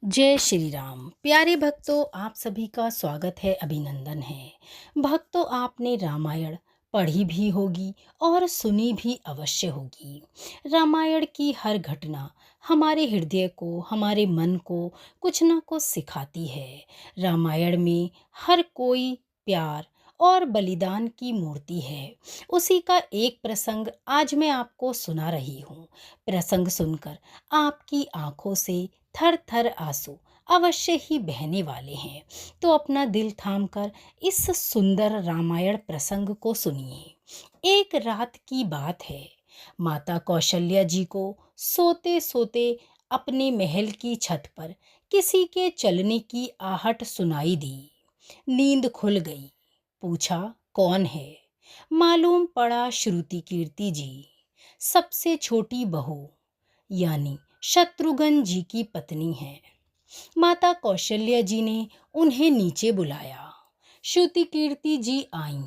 जय श्री राम। प्यारे भक्तों, आप सभी का स्वागत है, अभिनंदन है। भक्तों, आपने रामायण पढ़ी भी होगी और सुनी भी अवश्य होगी। रामायण की हर घटना हमारे हृदय को, हमारे मन को कुछ ना कुछ सिखाती है। रामायण में हर कोई प्यार और बलिदान की मूर्ति है। उसी का एक प्रसंग आज मैं आपको सुना रही हूँ। प्रसंग सुनकर आपकी आंखों से थर थर आंसू अवश्य ही बहने वाले हैं। तो अपना दिल थामकर इस सुंदर रामायण प्रसंग को सुनिए। एक रात की बात है। माता कौशल्या जी को सोते सोते अपने महल की छत पर किसी के चलने की आहट सुनाई दी। नींद खुल गई। पूछा, कौन है? मालूम पड़ा श्रुति कीर्ति जी, सबसे छोटी बहू, यानी शत्रुघ्न जी की पत्नी है। माता कौशल्या जी ने उन्हें नीचे बुलाया। श्रुति कीर्ति जी आईं,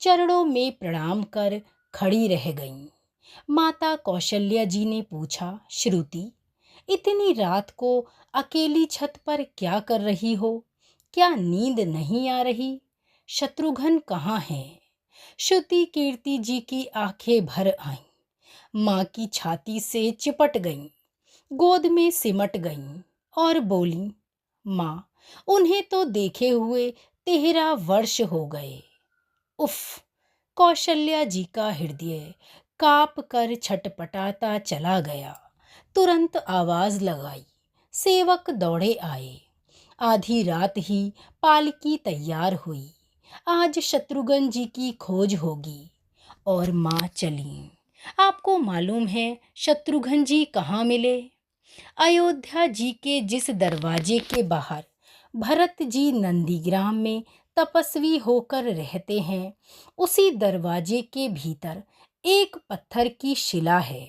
चरणों में प्रणाम कर खड़ी रह गईं। माता कौशल्या जी ने पूछा, श्रुति, इतनी रात को अकेली छत पर क्या कर रही हो? क्या नींद नहीं आ रही? शत्रुघ्न कहाँ है? श्रुति कीर्ति जी की आंखें भर आईं, माँ की छाती से चिपट गईं, गोद में सिमट गईं और बोली, माँ, उन्हें तो देखे हुए 13 वर्ष हो गए। उफ! कौशल्या जी का हृदय कांप कर छटपटाता चला गया। तुरंत आवाज लगाई। सेवक दौड़े आए। आधी रात ही पालकी तैयार हुई। आज शत्रुघ्न जी की खोज होगी। और माँ चली। आपको मालूम है शत्रुघ्न जी कहाँ मिले? अयोध्या जी के जिस दरवाजे के बाहर भरत जी नंदीग्राम में तपस्वी होकर रहते हैं, उसी दरवाजे के भीतर एक पत्थर की शिला है।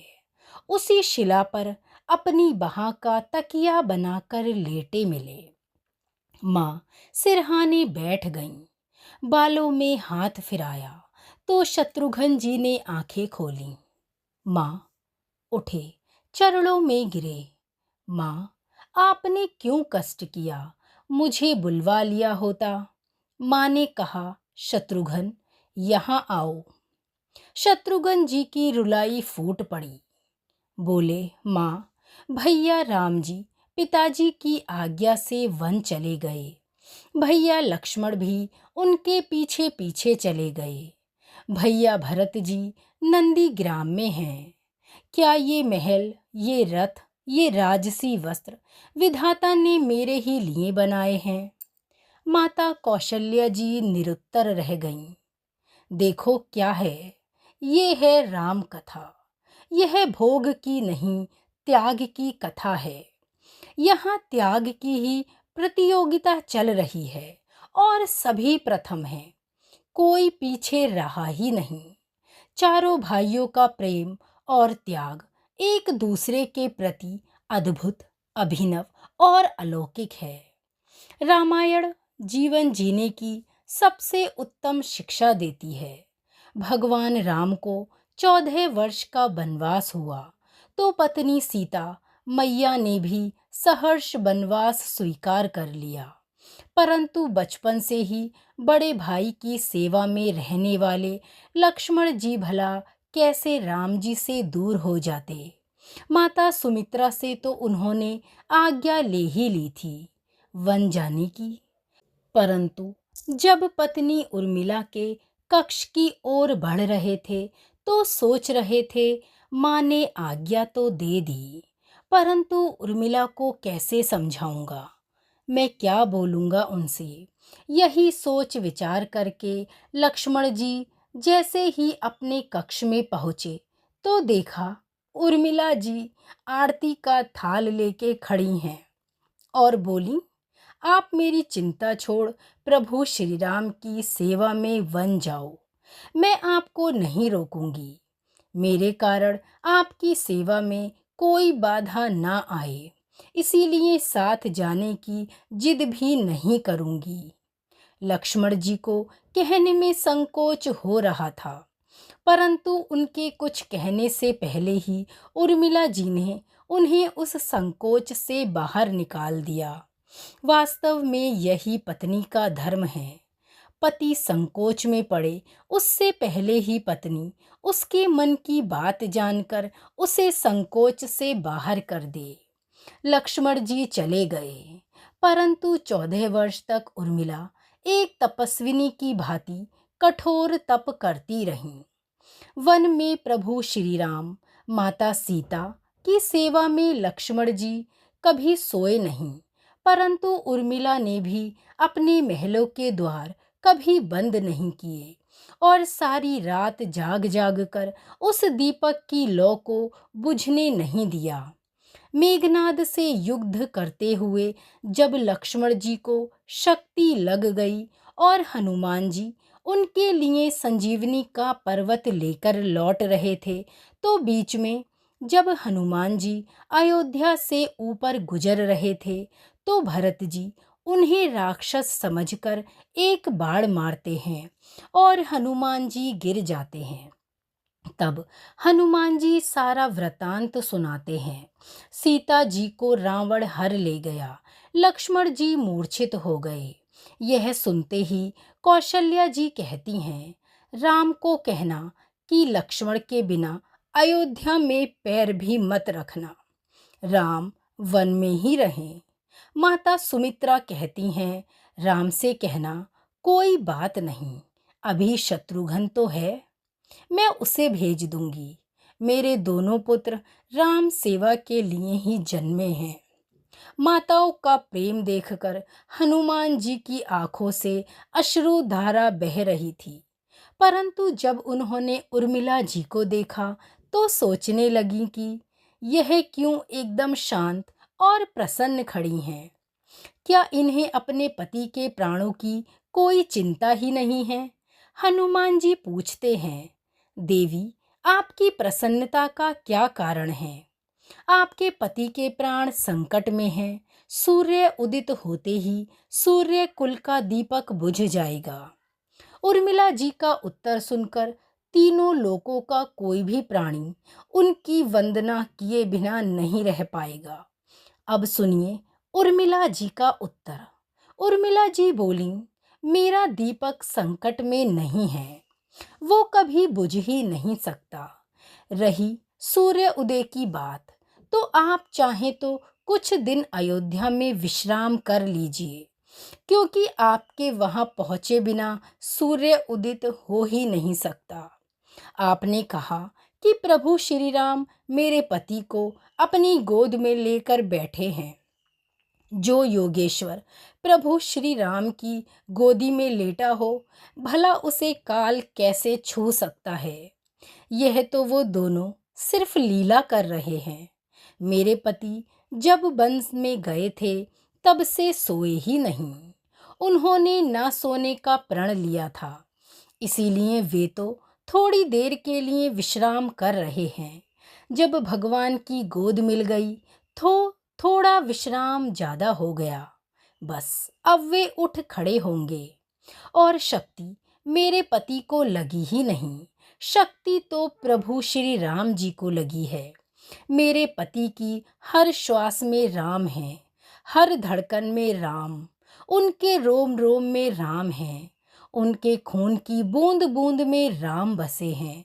उसी शिला पर अपनी बहा का तकिया बनाकर लेटे मिले। माँ सिरहाने बैठ गईं। बालों में हाथ फिराया तो शत्रुघ्न जी ने आंखें खोलीं। माँ उठे, चरणों में गिरे। माँ, आपने क्यों कष्ट किया? मुझे बुलवा लिया होता। माँ ने कहा, शत्रुघ्न, यहाँ आओ। शत्रुघ्न जी की रुलाई फूट पड़ी। बोले, माँ, भैया राम जी पिताजी की आज्ञा से वन चले गए। भैया लक्ष्मण भी उनके पीछे पीछे चले गए। भैया भरत जी नंदीग्राम में हैं। क्या ये महल, ये रथ, ये राजसी वस्त्र विधाता ने मेरे ही लिए बनाए हैं? माता कौशल्या जी निरुत्तर रह गईं। देखो क्या है, ये है राम कथा। यह भोग की नहीं, त्याग की कथा है। यहाँ त्याग की ही प्रतियोगिता चल रही है और सभी प्रथम हैं। कोई पीछे रहा ही नहीं। चारों भाइयों का प्रेम और त्याग एक दूसरे के प्रति अद्भुत, अभिनव और अलौकिक है। रामायण जीवन जीने की सबसे उत्तम शिक्षा देती है। भगवान राम को 14 वर्ष का वनवास हुआ तो पत्नी सीता मैया ने भी सहर्ष वनवास स्वीकार कर लिया। परंतु बचपन से ही बड़े भाई की सेवा में रहने वाले लक्ष्मण जी भला कैसे राम जी से दूर हो जाते? माता सुमित्रा से तो उन्होंने आज्ञा ले ही ली थी वन जाने की। परंतु जब पत्नी उर्मिला के कक्ष की ओर बढ़ रहे थे तो सोच रहे थे, माँ ने आज्ञा तो दे दी, परंतु उर्मिला को कैसे समझाऊंगा? मैं क्या बोलूंगा उनसे? यही सोच विचार करके लक्ष्मण जी जैसे ही अपने कक्ष में पहुँचे तो देखा उर्मिला जी आरती का थाल लेके खड़ी हैं और बोली, आप मेरी चिंता छोड़ प्रभु श्री राम की सेवा में वन जाओ। मैं आपको नहीं रोकूंगी। मेरे कारण आपकी सेवा में कोई बाधा ना आए, इसीलिए साथ जाने की जिद भी नहीं करूंगी। लक्ष्मण जी को कहने में संकोच हो रहा था, परंतु उनके कुछ कहने से पहले ही उर्मिला जी ने उन्हें उस संकोच से बाहर निकाल दिया। वास्तव में यही पत्नी का धर्म है। पति संकोच में पड़े उससे पहले ही पत्नी उसके मन की बात जानकर उसे संकोच से बाहर कर दे। लक्ष्मण जी चले गए, परंतु 14 वर्ष तक उर्मिला एक तपस्विनी की भांति कठोर तप करती रहीं। वन में प्रभु श्री राम, माता सीता की सेवा में लक्ष्मण जी कभी सोए नहीं, परंतु उर्मिला ने भी अपने महलों के द्वार कभी बंद नहीं किए और सारी रात जाग जाग कर उस दीपक की लौ को बुझने नहीं दिया। मेघनाद से युद्ध करते हुए जब लक्ष्मण जी को शक्ति लग गई और हनुमान जी उनके लिए संजीवनी का पर्वत लेकर लौट रहे थे, तो बीच में जब हनुमान जी अयोध्या से ऊपर गुजर रहे थे, तो भरत जी उन्हें राक्षस समझकर एक बाण मारते हैं और हनुमान जी गिर जाते हैं। तब हनुमान जी सारा वृतांत सुनाते हैं। सीता जी को रावण हर ले गया, लक्ष्मण जी मूर्छित हो गए। यह सुनते ही कौशल्या जी कहती हैं, राम को कहना कि लक्ष्मण के बिना अयोध्या में पैर भी मत रखना, राम वन में ही रहें। माता सुमित्रा कहती हैं, राम से कहना कोई बात नहीं, अभी शत्रुघ्न तो है, मैं उसे भेज दूंगी। मेरे दोनों पुत्र राम सेवा के लिए ही जन्मे हैं। माताओं का प्रेम देखकर हनुमान जी की आंखों से अश्रु धारा बह रही थी, परंतु जब उन्होंने उर्मिला जी को देखा तो सोचने लगी कि यह क्यों एकदम शांत और प्रसन्न खड़ी हैं। क्या इन्हें अपने पति के प्राणों की कोई चिंता ही नहीं है? हनुमान जी पूछते हैं, देवी आपकी प्रसन्नता का क्या कारण है? आपके पति के प्राण संकट में हैं। सूर्य उदित होते ही सूर्य कुल का दीपक बुझ जाएगा। उर्मिला जी का उत्तर सुनकर तीनों लोकों का कोई भी प्राणी उनकी वंदना किए बिना नहीं रह पाएगा। अब सुनिए उर्मिला जी का उत्तर। उर्मिला जी बोली, मेरा दीपक संकट में नहीं है, वो कभी बुझ ही नहीं सकता। रही सूर्य उदय की बात, तो आप चाहें तो कुछ दिन अयोध्या में विश्राम कर लीजिए, क्योंकि आपके वहां पहुंचे बिना सूर्य उदित हो ही नहीं सकता। आपने कहा कि प्रभु श्री राम मेरे पति को अपनी गोद में लेकर बैठे हैं। जो योगेश्वर प्रभु श्री राम की गोदी में लेटा हो, भला उसे काल कैसे छू सकता है? यह तो वो दोनों सिर्फ लीला कर रहे हैं। मेरे पति जब वन में गए थे तब से सोए ही नहीं। उन्होंने ना सोने का प्रण लिया था, इसीलिए वे तो थोड़ी देर के लिए विश्राम कर रहे हैं। जब भगवान की गोद मिल गई तो थोड़ा विश्राम ज़्यादा हो गया। बस अब वे उठ खड़े होंगे। और शक्ति मेरे पति को लगी ही नहीं, शक्ति तो प्रभु श्री राम जी को लगी है। मेरे पति की हर श्वास में राम है, हर धड़कन में राम, उनके रोम रोम में राम है, उनके खून की बूंद बूंद में राम बसे हैं।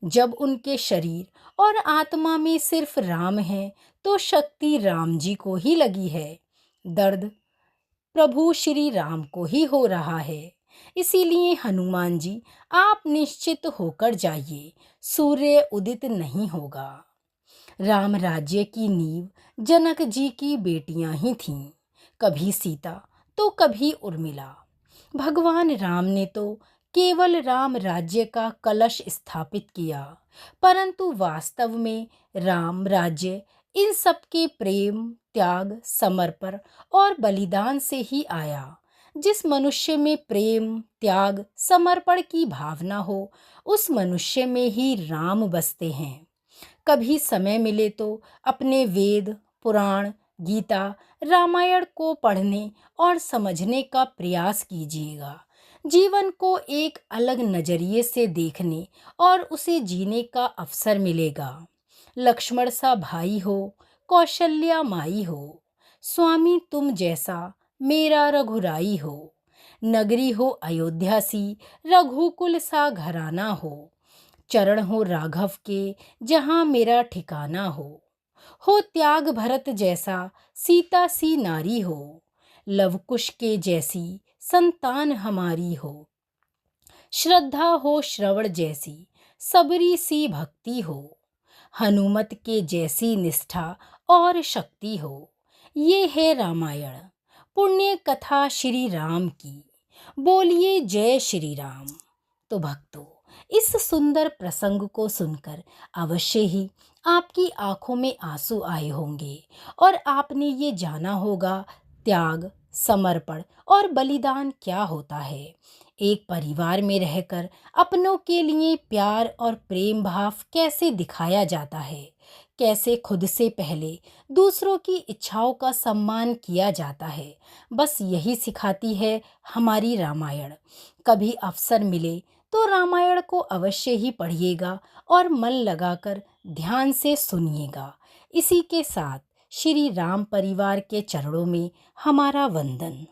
जब उनके शरीर और आत्मा में सिर्फ राम है, तो शक्ति राम जी को ही लगी है। दर्द प्रभु श्री राम को ही हो रहा है। इसीलिए हनुमान जी आप निश्चित होकर जाइए, सूर्य उदित नहीं होगा। राम राज्य की नींव जनक जी की बेटियां ही थीं, कभी सीता तो कभी उर्मिला। भगवान राम ने तो केवल राम राज्य का कलश स्थापित किया, परंतु वास्तव में राम राज्य इन सबके प्रेम, त्याग, समर्पण और बलिदान से ही आया। जिस मनुष्य में प्रेम, त्याग, समर्पण की भावना हो, उस मनुष्य में ही राम बसते हैं। कभी समय मिले तो अपने वेद, पुराण, गीता, रामायण को पढ़ने और समझने का प्रयास कीजिएगा। जीवन को एक अलग नजरिए से देखने और उसे जीने का अवसर मिलेगा। लक्ष्मण सा भाई हो, कौशल्या माई हो। स्वामी तुम जैसा मेरा रघुराई हो। नगरी हो अयोध्या सी, रघुकुल सा घराना हो। चरण हो राघव के, जहाँ मेरा ठिकाना हो त्याग भरत जैसा सीता सी नारी हो। लवकुश के जैसी संतान हमारी हो। श्रद्धा हो श्रवण जैसी, सबरी सी भक्ति हो। हनुमत के जैसी निष्ठा और शक्ति हो। ये है रामायण, पुण्य कथा श्री राम की। बोलिए जय श्री राम। तो भक्तों, इस सुंदर प्रसंग को सुनकर अवश्य ही आपकी आंखों में आंसू आए होंगे और आपने ये जाना होगा त्याग, समर्पण और बलिदान क्या होता है। एक परिवार में रहकर अपनों के लिए प्यार और प्रेम भाव कैसे दिखाया जाता है, कैसे खुद से पहले दूसरों की इच्छाओं का सम्मान किया जाता है। बस यही सिखाती है हमारी रामायण। कभी अवसर मिले तो रामायण को अवश्य ही पढ़िएगा और मन लगाकर ध्यान से सुनिएगा। इसी के साथ श्री राम परिवार के चरणों में हमारा वंदन।